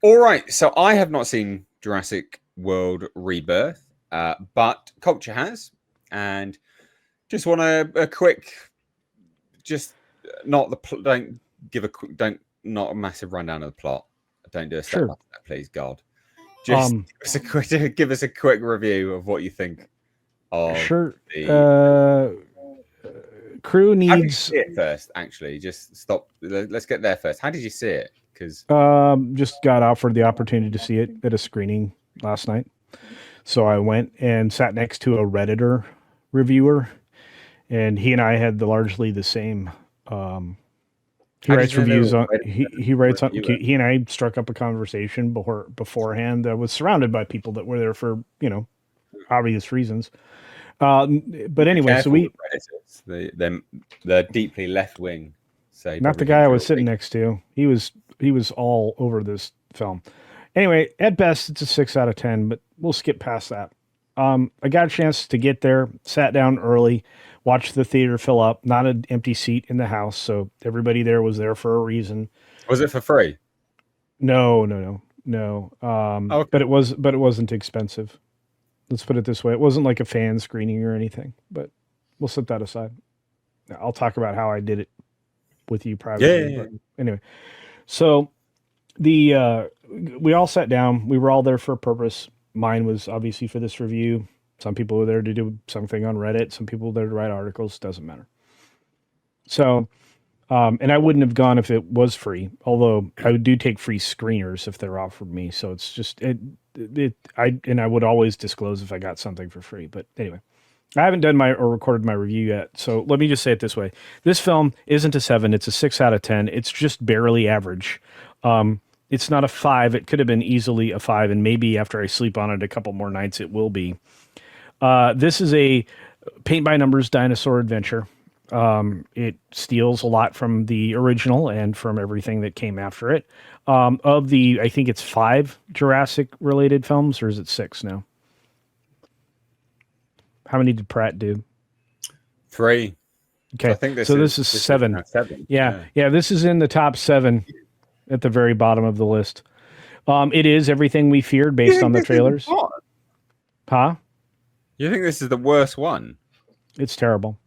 All right, so I have not seen Jurassic World Rebirth, but culture has, and just want a quick, just not the don't give a don't not a massive rundown of the plot. Don't do a step by Sure. step, please, God. Just give us a quick review of what you think of Sure. the. Crew How did you needs see it first? Actually, just stop. Let's get there first. How did you see it? Because just got offered the opportunity to see it at a screening last night. So I went and sat next to a Redditor reviewer, and he and I had largely the same. He how did writes you know they reviews were on. He writes on. reviewer? He and I struck up a conversation beforehand. I was surrounded by people that were there for obvious reasons. But Be anyway, so careful with Redditors. They're deeply left wing, so you not the probably guy think I you're was all sitting big. next to. He was all over this film. Anyway, at best, it's a 6 out of 10, but we'll skip past that. I got a chance to get there, sat down early, watched the theater fill up. Not an empty seat in the house, so everybody there was there for a reason. Was it for free? No. Oh, okay. But it wasn't expensive. Let's put it this way: it wasn't like a fan screening or anything. But we'll set that aside. I'll talk about how I did it with you Yeah, privately. yeah, yeah. But anyway, so the we all sat down. We were all there for a purpose. Mine was obviously for this review. Some people were there to do something on Reddit. Some people were there to write articles. Doesn't matter. So, and I wouldn't have gone if it was free. Although I do take free screeners if they're offered me. So it's just I would always disclose if I got something for free. But anyway, I haven't done my or recorded my review yet. So let me just say it this way: this film isn't a 7; it's a 6 out of 10. It's just barely average. It's not a 5. It could have been easily a 5, and maybe after I sleep on it a couple more nights, it will be. This is a paint by numbers dinosaur adventure. It steals a lot from the original and from everything that came after it. Of the, I think it's 5 Jurassic related films, or is it 6 now? How many did Pratt do? 3. So I Okay, think so this is this is 7. now 7. Yeah, Yeah. yeah, this is in the top 7 at the very bottom of the list. It is everything we feared You based on think the this is the trailers. what? Huh? You think this is the worst one? It's terrible.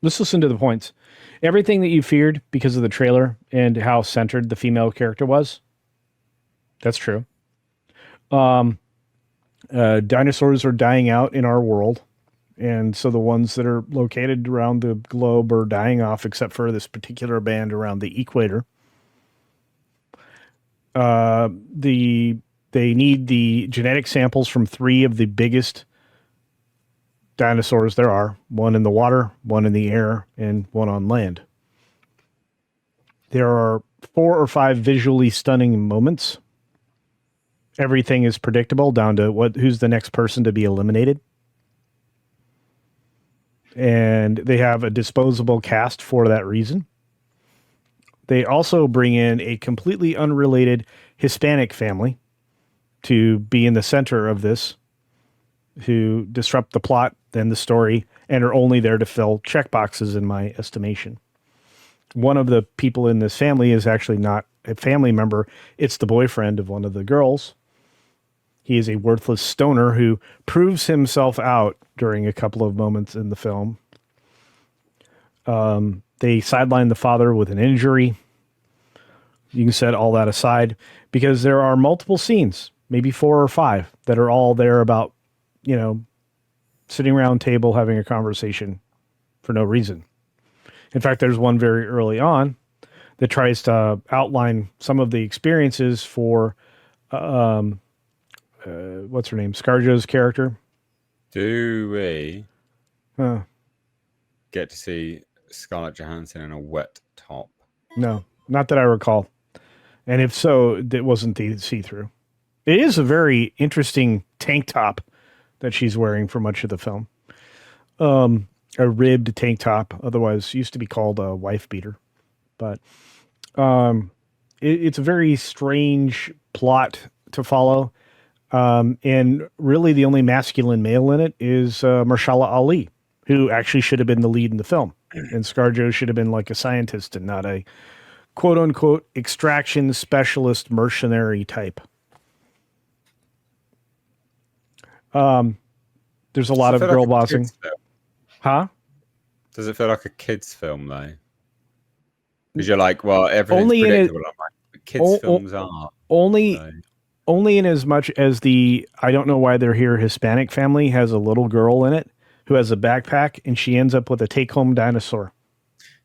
Let's listen to the points. Everything that you feared because of the trailer and how centered the female character was. That's true. Dinosaurs are dying out in our world. And so the ones that are located around the globe are dying off, except for this particular band around the equator. They need the genetic samples from 3 of the biggest dinosaurs there are, one in the water, one in the air, and one on land. There are 4 or 5 visually stunning moments. Everything is predictable down to who's the next person to be eliminated. And they have a disposable cast for that reason. They also bring in a completely unrelated Hispanic family to be in the center of this, who disrupt the plot and the story and are only there to fill checkboxes, in my estimation. One of the people in this family is actually not a family member. It's the boyfriend of one of the girls. He is a worthless stoner who proves himself out during a couple of moments in the film. They sideline the father with an injury. You can set all that aside because there are multiple scenes, maybe 4 or 5, that are all there about, sitting around a table having a conversation for no reason. In fact, there's one very early on that tries to outline some of the experiences for what's her name? ScarJo's character. Do we Huh. get to see Scarlett Johansson in a wet top? No, not that I recall. And if so, it wasn't the see-through. It is a very interesting tank top that she's wearing for much of the film. A ribbed tank top, otherwise used to be called a wife beater. But it's a very strange plot to follow. And really the only masculine male in it is Mahershala Ali, who actually should have been the lead in the film. And ScarJo should have been like a scientist and not a quote unquote extraction specialist mercenary type. There's a lot of girl bossing. Huh? Does it feel like a kid's film though? Because you're like, well, everything's Only predictable. I'm like, kids' films are only in as much as the I don't know why they're here Hispanic family has a little girl in it who has a backpack and she ends up with a take-home dinosaur.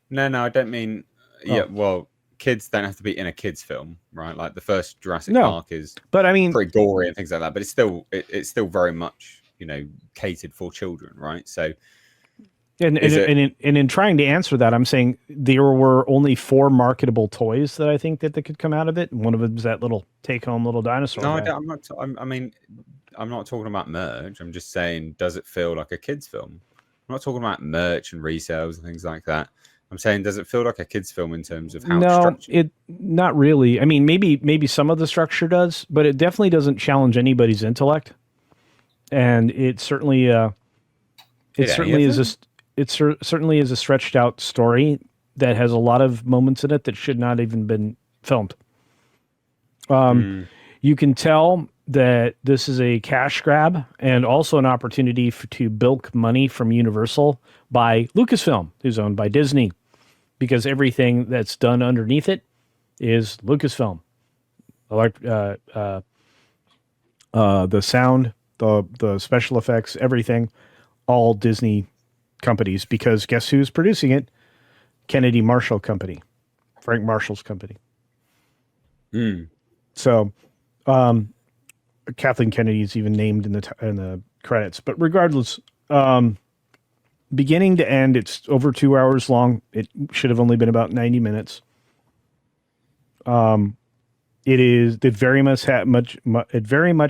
No, I don't mean. Yeah, well, kids don't have to be in a kids' film, right? Like the first Jurassic Park is, but I mean, pretty gory and things like that. But it's still very much catered for children, right? So. And in trying to answer that, I'm saying there were only 4 marketable toys that I think that could come out of it. And one of them is that little take-home little dinosaur. No, I'm not. I mean, I'm not talking about merch. I'm just saying, does it feel like a kid's film? I'm not talking about merch and resales and things like that. I'm saying, does it feel like a kid's film in terms of how it's structured? Not really. I mean, maybe some of the structure does, but it definitely doesn't challenge anybody's intellect. And it certainly, certainly is a stretched out story that has a lot of moments in it that should not even been filmed. You can tell that this is a cash grab and also an opportunity to bilk money from Universal by Lucasfilm, who's owned by Disney, because everything that's done underneath it is Lucasfilm. The sound, the special effects, everything, all Disney companies, because guess who's producing it? Kennedy Marshall Company, Frank Marshall's company. So, Kathleen Kennedy is even named in the credits. But regardless, beginning to end, it's over 2 hours long. It should have only been about 90 minutes. It very much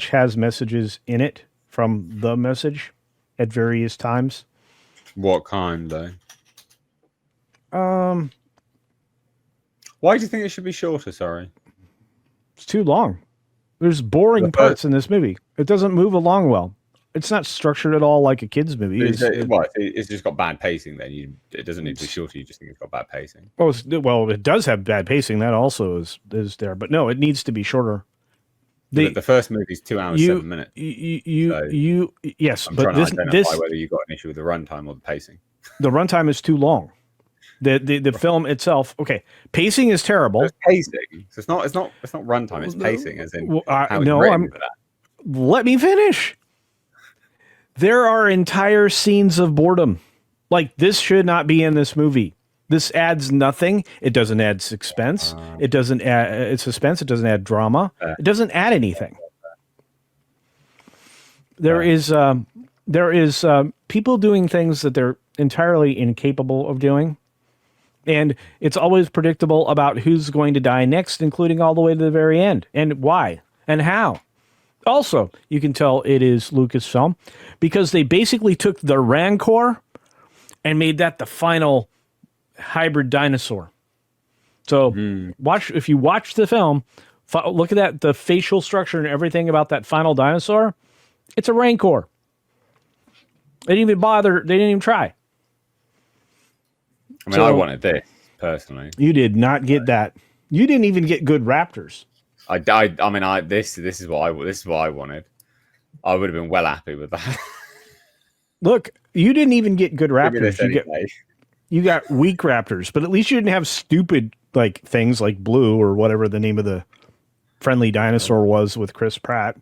has messages in it from the message at various times. What kind, though? Why do you think it should be shorter? Sorry, it's too long. There's boring parts in this movie. It doesn't move along well. It's not structured at all like a kid's movie. It's just got bad pacing. Then it doesn't need to be shorter. You just think it's got bad pacing. Well, it does have bad pacing. That also is there, but no, it needs to be shorter. The first movie is 2 hours 7 minutes. Yes, I'm but trying to identify whether you got an issue with the runtime or the pacing. The runtime is too long. The film itself, okay, pacing is terrible. It's pacing. So it's not runtime. It's pacing, as in how it's written. Let me finish. There are entire scenes of boredom. Like, this should not be in this movie. This adds nothing. It doesn't add suspense. It doesn't add suspense. It doesn't add drama. It doesn't add anything. There is people doing things that they're entirely incapable of doing. And it's always predictable about who's going to die next, including all the way to the very end, and why and how. Also, you can tell it is Lucasfilm because they basically took the Rancor and made that the final hybrid dinosaur. So if you watch the film, look at the facial structure and everything about that final dinosaur. It's a Rancor. They didn't even bother. They didn't even try. I mean, I wanted this personally. You did not get that. You didn't even get good Raptors. This is what I wanted. I would have been well happy with that. Look, you didn't even get good Raptors. You got weak Raptors, but at least you didn't have stupid like things like Blue or whatever the name of the friendly dinosaur was with Chris Pratt.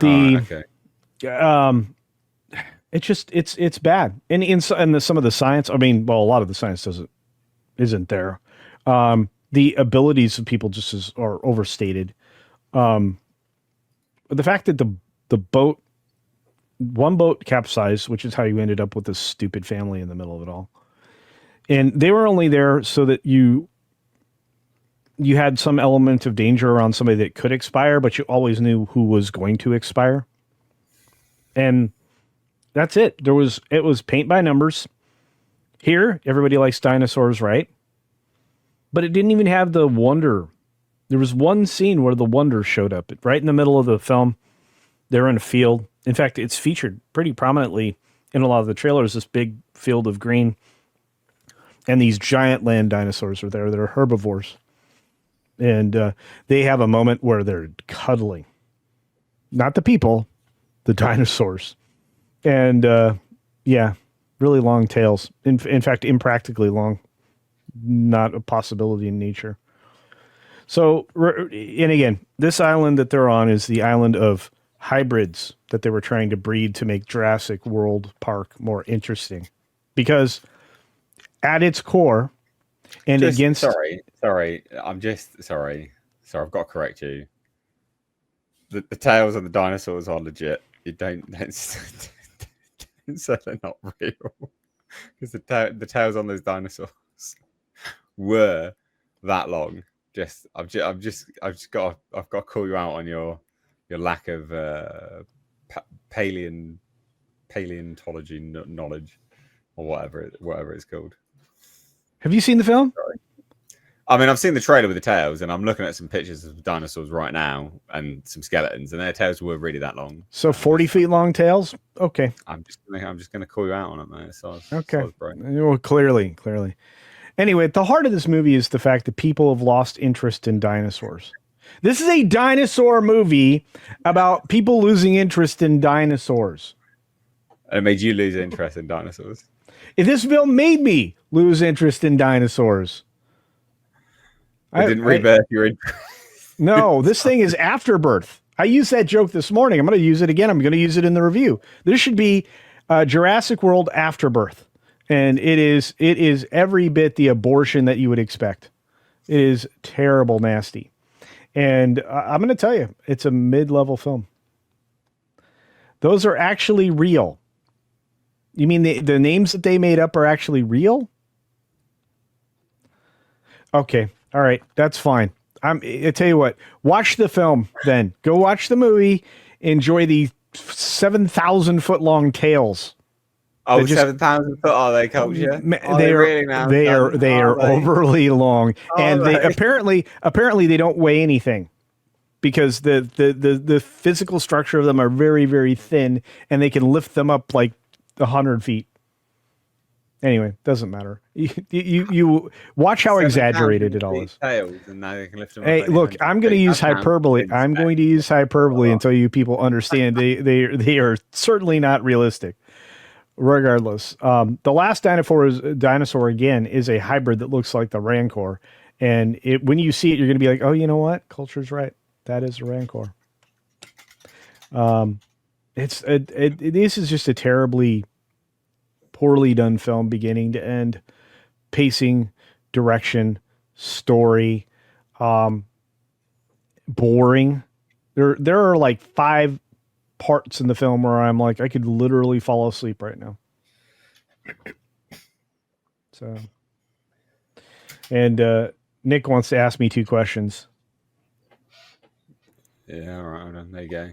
Okay. It's bad. And some of the science, a lot of the science isn't there. The abilities of people just are overstated. The fact that one boat capsized, which is how you ended up with this stupid family in the middle of it all. And they were only there so that you had some element of danger around somebody that could expire, but you always knew who was going to expire. And that's it. It was paint by numbers. Here, everybody likes dinosaurs, right? But it didn't even have the wonder. There was one scene where the wonder showed up right in the middle of the film. They're in a field. In fact, it's featured pretty prominently in a lot of the trailers, this big field of green. and these giant land dinosaurs are there that are herbivores. And they have a moment where they're cuddling. Not the people, the dinosaurs. And yeah, really long tails. In fact, impractically long. Not a possibility in nature. So, and again, this island that they're on is the island of hybrids that they were trying to breed to make Jurassic World Park more interesting. Because at its core, and just, against... Sorry. I'm just sorry. Sorry, I've got to correct you. The tails on the dinosaurs are legit. You don't say they're not real. Because the tails on those dinosaurs were that long. I've got to call you out on your lack of paleontology knowledge, or whatever it's called. Have you seen the film? Sorry. I mean, I've seen the trailer with the tails, and I'm looking at some pictures of dinosaurs right now and some skeletons, and their tails were really that long. So 40 feet long tails? Okay. I'm just gonna call you out on it, man. Okay. Well, clearly. Anyway, at the heart of this movie is the fact that people have lost interest in dinosaurs. This is a dinosaur movie about people losing interest in dinosaurs. And it made you lose interest in dinosaurs. If this film made me lose interest in dinosaurs. It didn't rebirth your interest. No, this thing is Afterbirth. I used that joke this morning. I'm going to use it again. I'm going to use it in the review. This should be Jurassic World Afterbirth. And it is every bit the abortion that you would expect. It is terrible, nasty. And I'm going to tell you, it's a mid-level film. Those are actually real. You mean the names that they made up are actually real? Okay. All right. That's fine. I tell you what, watch the film then. Go watch the movie. Enjoy the 7,000-foot long tails. Oh, 7,000 foot are they, Culture? They are overly long, and they apparently they don't weigh anything because the physical structure of them are very, very thin, and they can lift them up like 100 feet. Anyway, doesn't matter. You watch how exaggerated it all is. Tails, and now they can lift them hey, up look, I'm going to use hyperbole. I'm going to use hyperbole until you people understand they are certainly not realistic. Regardless, the last dinosaur again is a hybrid that looks like the Rancor, and when you see it, you're going to be like, "Oh, you know what? Culture's right. That is a Rancor." This is just a terribly poorly done film, beginning to end, pacing, direction, story, boring. There are like 5 parts in the film where I'm like, I could literally fall asleep right now. So, and Nick wants to ask me 2 questions. Yeah, all right, there you go.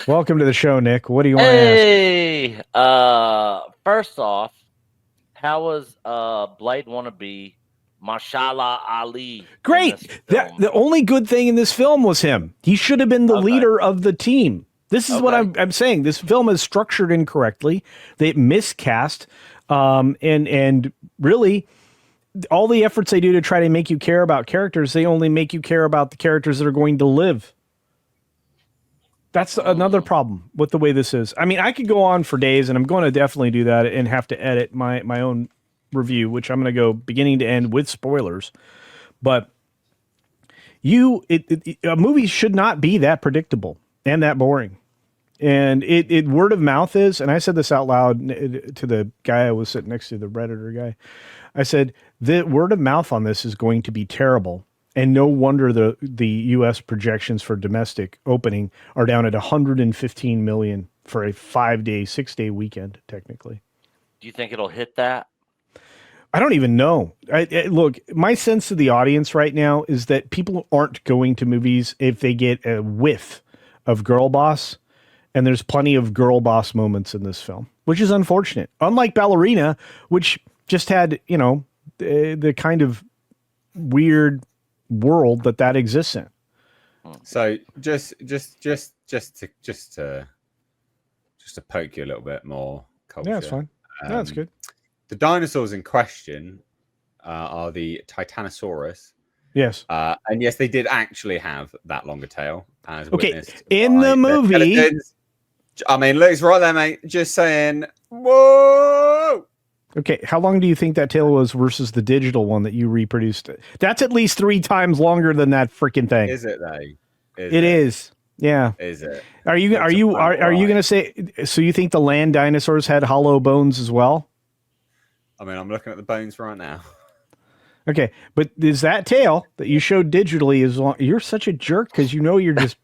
Welcome to the show, Nick. What do you want to ask? First off, how was Blade Wannabe Mashallah Ali? Great. The only good thing in this film was him. He should have been the leader of the team. This is what I'm saying. This film is structured incorrectly. They miscast, and really, all the efforts they do to try to make you care about characters, they only make you care about the characters that are going to live. That's another problem with the way this is. I mean, I could go on for days, and I'm going to definitely do that and have to edit my own review, which I'm going to go beginning to end with spoilers. But a movie should not be that predictable and that boring. And it word of mouth is, and I said this out loud to the guy I was sitting next to, the Redditor guy. I said, the word of mouth on this is going to be terrible. And no wonder the U.S. projections for domestic opening are down at 115 million for a 5-day, 6-day weekend, technically. Do you think it'll hit that? I don't even know. Look, my sense of the audience right now is that people aren't going to movies if they get a whiff of girl boss, and there's plenty of girl boss moments in this film, which is unfortunate. Unlike Ballerina, which just had, the kind of weird world that exists in. So just to poke you a little bit more, Culture. Yeah, that's fine. That's good. the dinosaurs in question are the Titanosaurus. Yes. And yes, they did actually have that longer tail, as Okay, witnessed in by the movie. skeletons. I mean, look, it's right there, mate. Just saying. Whoa! Okay, how long do you think that tail was versus the digital one that you reproduced? That's at least 3 times longer than that freaking thing. Is it though? It is. Yeah. Is it? Are you going to say? So you think the land dinosaurs had hollow bones as well? I mean, I'm looking at the bones right now. Okay, but is that tail that you showed digitally is long? You're such a jerk because you know you're just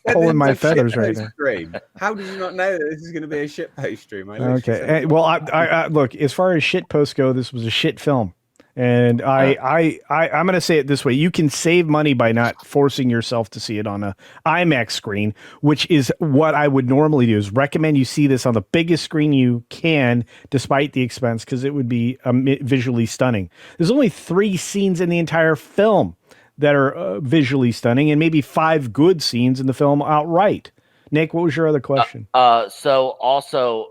pulling my feathers right now. Stream. How do you not know that this is going to be a shit post stream? Okay, well, I look, as far as shit posts go, this was a shit film. And I'm going to say it this way. You can save money by not forcing yourself to see it on a IMAX screen, which is what I would normally do, is recommend you see this on the biggest screen you can, despite the expense, because it would be visually stunning. There's only 3 scenes in the entire film that are visually stunning, and maybe 5 good scenes in the film outright. Nick, what was your other question? So also,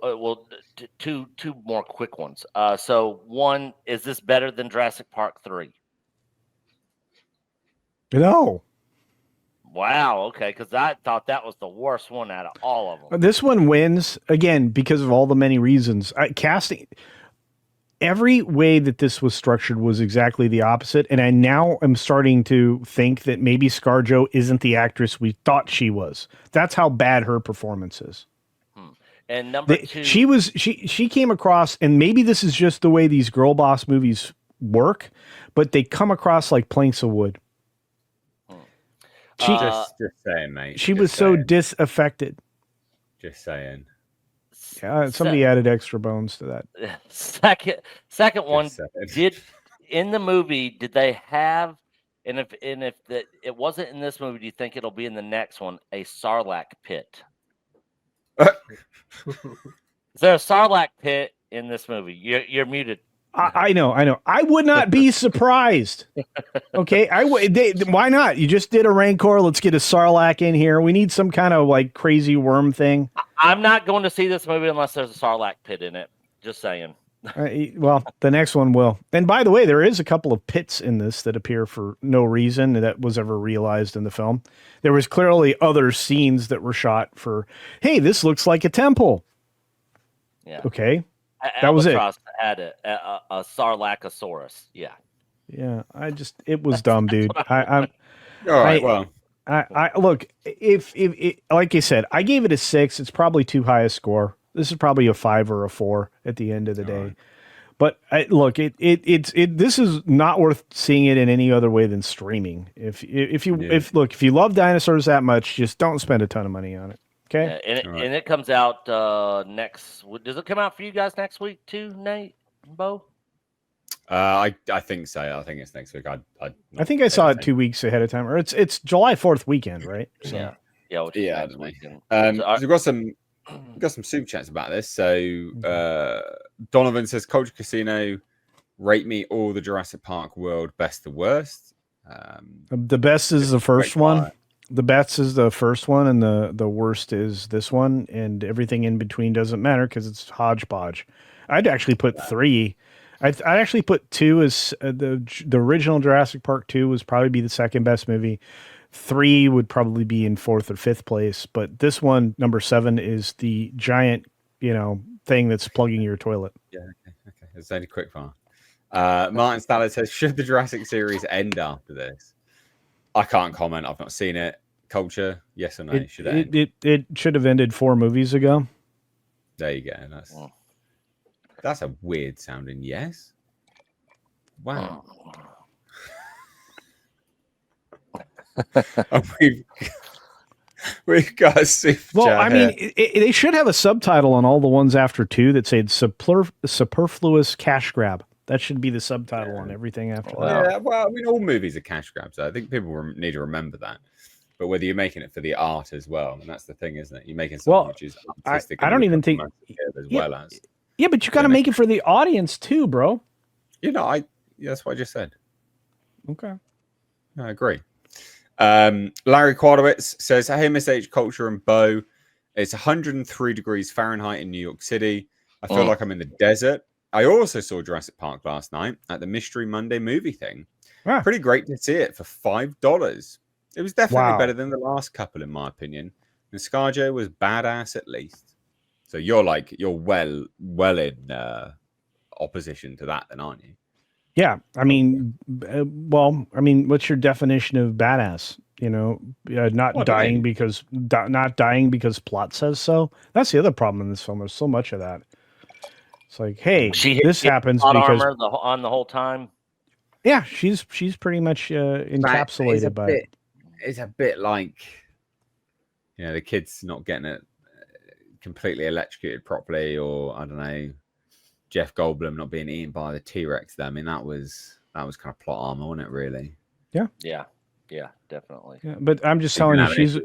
two more quick ones. So one, is this better than Jurassic Park 3? No. Wow. Okay, because I thought that was the worst one out of all of them. This one wins again because of all the many reasons. Casting. Every way that this was structured was exactly the opposite, and I now am starting to think that maybe ScarJo isn't the actress we thought she was. That's how bad her performance is. And number 2, she came across, and maybe this is just the way these girl boss movies work, but they come across like planks of wood. Just saying, mate. She was so disaffected. Just saying. Yeah, somebody added extra bones to that. Second one, in the movie, did they have, and if it wasn't in this movie, do you think it'll be in the next one, a Sarlacc pit? Is there a Sarlacc pit in this movie? You're muted. I know. I would not be surprised. Okay, why not? You just did a Rancor. Let's get a Sarlacc in here. We need some kind of like crazy worm thing. I'm not going to see this movie unless there's a Sarlacc pit in it. Just saying. Well, the next one will. And by the way, there is a couple of pits in this that appear for no reason that was ever realized in the film. There was clearly other scenes that were shot for, hey, this looks like a temple. Yeah. Okay. That was it. Had a Sarlaccosaurus. Yeah. Yeah. It was dumb, dude. I'm all right. Well, I look, if like I said, I gave it a 6. It's probably too high a score. This is probably a 5 or a 4 at the end of the day. Right. But this is not worth seeing it in any other way than streaming. If you love dinosaurs that much, just don't spend a ton of money on it. Okay. Yeah, and it comes out next. Does it come out for you guys next week too, Nate, Bo? I think so. I think it's next week. I think I saw it 2 weeks ahead of time, or it's July 4th weekend, right? So. Yeah. So we've got some super chats about this. So Donovan says, Culture Casino, rate me all the Jurassic Park world best to worst. The best is the first one. The best is the first one, and the worst is this one, and everything in between doesn't matter because it's hodgepodge. I'd actually put 3. I'd actually put 2 as the original Jurassic Park 2 was probably be the second best movie. 3 would probably be in 4th or 5th place, but this one, number 7, is the giant, thing that's plugging your toilet. Yeah, okay. It's only quick fire. Martin Stallard says, should the Jurassic series end after this? I can't comment. I've not seen it. Culture, yes or no? It should have ended 4 movies ago. There you go. That's a weird sounding yes. Wow. We've got a super chat I mean, they should have a subtitle on all the ones after 2 that said superfluous cash grab. That should be the subtitle on everything after that. Yeah, well, I mean, all movies are cash grabs. I think people need to remember that. But whether you're making it for the art as well, and that's the thing, isn't it? You're making something which is artistic. I don't even think Yeah, but you got to make it for the audience too, bro. That's what I just said. Okay, I agree. Larry Quadowitz says, "Hey, Miss H, Culture and Bo, it's 103 degrees Fahrenheit in New York City. I feel like I'm in the desert. I also saw Jurassic Park last night at the Mystery Monday movie thing. Ah. Pretty great to see it for $5. It was definitely Wow. better than the last couple, in my opinion. And ScarJo was badass at least. So you're well in opposition to that, then, aren't you? Yeah, I mean, what's your definition of badass? You know, not dying because plot says so. That's the other problem in this film. There's so much of that. It's like, hey, this happens because armor on the whole time. Yeah, she's pretty much encapsulated by it. It's a bit like, the kid's not getting it completely electrocuted properly, or I don't know, Jeff Goldblum not being eaten by the T-Rex there. I mean, that was kind of plot armor, wasn't it, really? Yeah, definitely. Yeah, but I'm just telling you, she's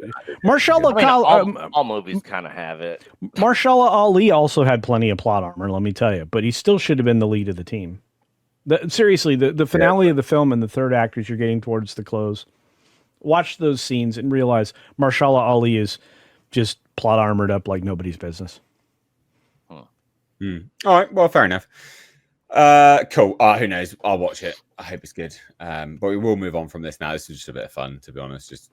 Mahershala. All movies kind of have it. Mahershala Ali also had plenty of plot armor, let me tell you, but he still should have been the lead of the team. Seriously, the finale of the film and the third act as you're getting towards the close, watch those scenes and realize Mahershala Ali is just plot armored up like nobody's business. All right, well, fair enough. Cool. Who knows? I'll watch it. I hope it's good. But we will move on from this now. This is just a bit of fun, to be honest. Just